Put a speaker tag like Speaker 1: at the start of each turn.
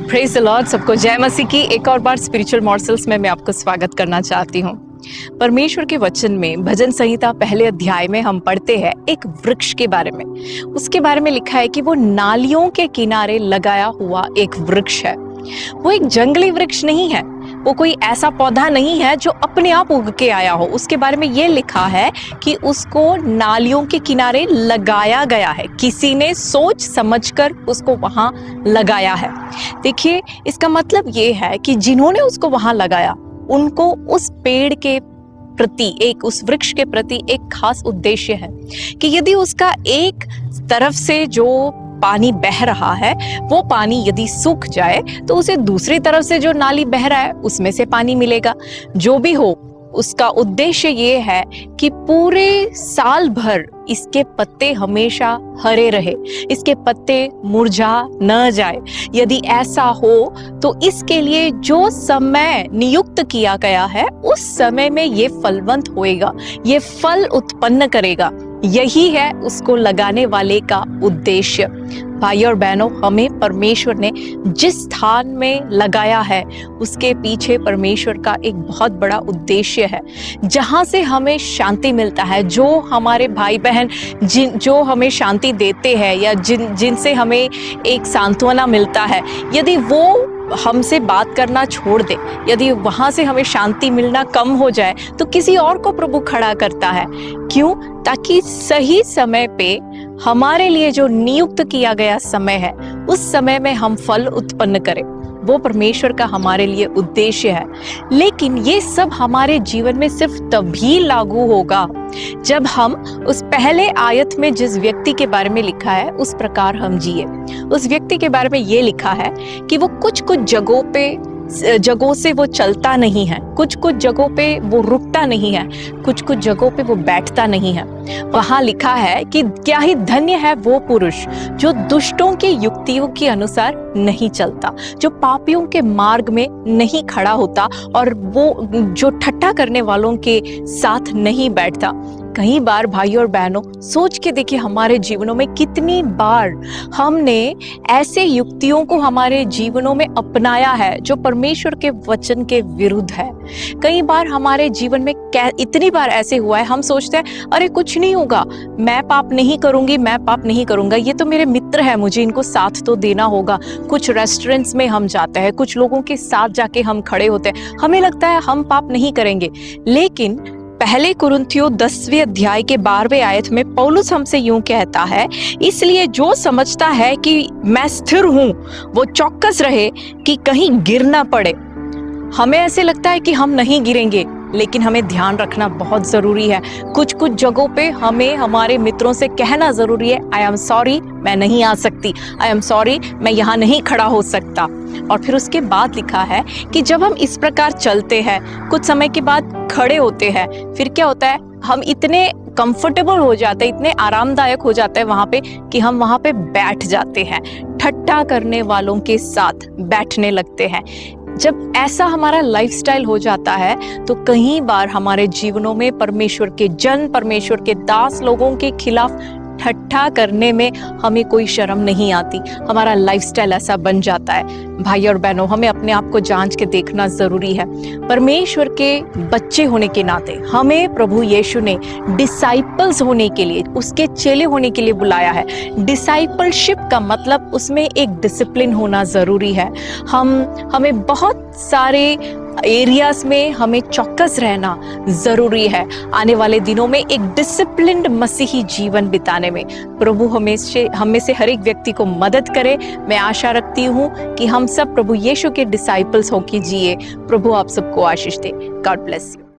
Speaker 1: Praise the Lord. सबको जय मसीह की। एक और बार स्पिरिचुअल मॉर्सल्स में मैं आपको स्वागत करना चाहती हूँ। परमेश्वर के वचन में भजन संहिता पहले अध्याय में हम पढ़ते हैं एक वृक्ष के बारे में। उसके बारे में लिखा है कि वो नालियों के किनारे लगाया हुआ एक वृक्ष है। वो एक जंगली वृक्ष नहीं है, वो कोई ऐसा पौधा नहीं है जो अपने आप उग के आया हो। उसके बारे में ये लिखा है कि उसको नालियों के किनारे लगाया गया है, किसी ने सोच समझकर उसको वहां लगाया है। देखिए, इसका मतलब ये है कि जिन्होंने उसको वहां लगाया उनको उस पेड़ के प्रति, उस वृक्ष के प्रति एक खास उद्देश्य है कि यदि उसका एक तरफ से जो पानी बह रहा है वो पानी यदि सूख जाए तो उसे दूसरी तरफ से जो नाली बह रहा है उसमें से पानी मिलेगा। जो भी हो, उसका उद्देश्य ये है कि पूरे साल भर इसके पत्ते हमेशा हरे रहे, इसके पत्ते मुरझा न जाए। यदि ऐसा हो तो इसके लिए जो समय नियुक्त किया गया है उस समय में ये फलवंत होएगा, ये फल उत्पन्न करेगा। यही है उसको लगाने वाले का उद्देश्य। भाई और बहनों, हमें परमेश्वर ने जिस स्थान में लगाया है उसके पीछे परमेश्वर का एक बहुत बड़ा उद्देश्य है, जहां से हमें शांति मिलता है। जो हमारे भाई बहन जो हमें शांति देते हैं या जिनसे हमें एक सांत्वना मिलता है, यदि वो हमसे बात करना छोड़ दे, यदि वहां से हमें शांति मिलना कम हो जाए, तो किसी और को प्रभु खड़ा करता है। क्यों? ताकि सही समय पे हमारे लिए जो नियुक्त किया गया समय है उस समय में हम फल उत्पन्न करें। वो परमेश्वर का हमारे लिए उद्देश्य है। लेकिन ये सब हमारे जीवन में सिर्फ तभी लागू होगा जब हम उस पहले आयत में जिस व्यक्ति के बारे में लिखा है उस प्रकार हम जिए। उस व्यक्ति के बारे में ये लिखा है कि वो कुछ जगहों से वो चलता नहीं है, कुछ जगहों पे वो रुकता नहीं है, कुछ जगहों पे वो बैठता नहीं है। वहां लिखा है कि क्या ही धन्य है वो पुरुष जो दुष्टों के युक्तियों के अनुसार नहीं चलता, जो पापियों के मार्ग में नहीं खड़ा होता और वो जो ठट्ठा करने वालों के साथ नहीं बैठता। कई बार भाई और बहनों, सोच के देखिए हमारे जीवनों में कितनी बार हमने ऐसे युक्तियों को हमारे जीवनों में अपनाया है जो परमेश्वर के वचन के विरुद्ध है। कई बार हमारे जीवन में इतनी बार ऐसे हुआ है, हम सोचते हैं अरे कुछ नहीं होगा, मैं पाप नहीं करूंगी, मैं पाप नहीं करूंगा, ये तो मेरे मित्र है, मुझे इनको साथ तो देना होगा। कुछ रेस्टोरेंट्स में हम जाते हैं, कुछ लोगों के साथ जाके हम खड़े होते हैं, हमें लगता है हम पाप नहीं करेंगे। लेकिन पहले कुरिन्थियों 10वें अध्याय के 12वें आयत में पौलुस हमसे यूं कहता है, इसलिए जो समझता है कि मैं स्थिर हूं वो चौकस रहे कि कहीं गिर ना पड़े। हमें ऐसे लगता है कि हम नहीं गिरेंगे, लेकिन हमें ध्यान रखना बहुत जरूरी है। कुछ जगहों पे हमें हमारे मित्रों से कहना जरूरी है, आई एम सॉरी, मैं नहीं आ सकती, आई एम सॉरी, मैं यहाँ नहीं खड़ा हो सकता। और फिर उसके बाद लिखा है कि जब हम इस प्रकार चलते हैं, कुछ समय के बाद खड़े होते हैं, फिर क्या होता है, हम इतने कंफर्टेबल हो जाते हैं, इतने आरामदायक हो जाते हैं वहां पे कि हम वहां पे बैठ जाते हैं, ठट्ठा करने वालों के साथ बैठने लगते हैं। जब ऐसा हमारा लाइफस्टाइल हो जाता है तो कई बार हमारे जीवनों में परमेश्वर के जन, परमेश्वर के दास लोगों के खिलाफ ठट्ठा करने में हमें कोई शर्म नहीं आती। हमारा लाइफस्टाइल ऐसा बन जाता है। भाई और बहनों, हमें अपने आप को जांच के देखना जरूरी है। परमेश्वर के बच्चे होने के नाते हमें प्रभु यीशु ने डिसाइपल्स होने के लिए, उसके चेले होने के लिए बुलाया है। डिसाइपलशिप का मतलब उसमें एक डिसिप्लिन होना जरूरी है। हमें बहुत सारे एरियाज में हमें चौकस रहना जरूरी है। आने वाले दिनों में एक डिसिप्लिन्ड मसीही जीवन बिताने में प्रभु हमें से हर एक व्यक्ति को मदद करे। मैं आशा रखती हूँ कि हम सब प्रभु यीशु के डिसाइपल्स होके जिए। प्रभु आप सबको आशीष दे। God bless you.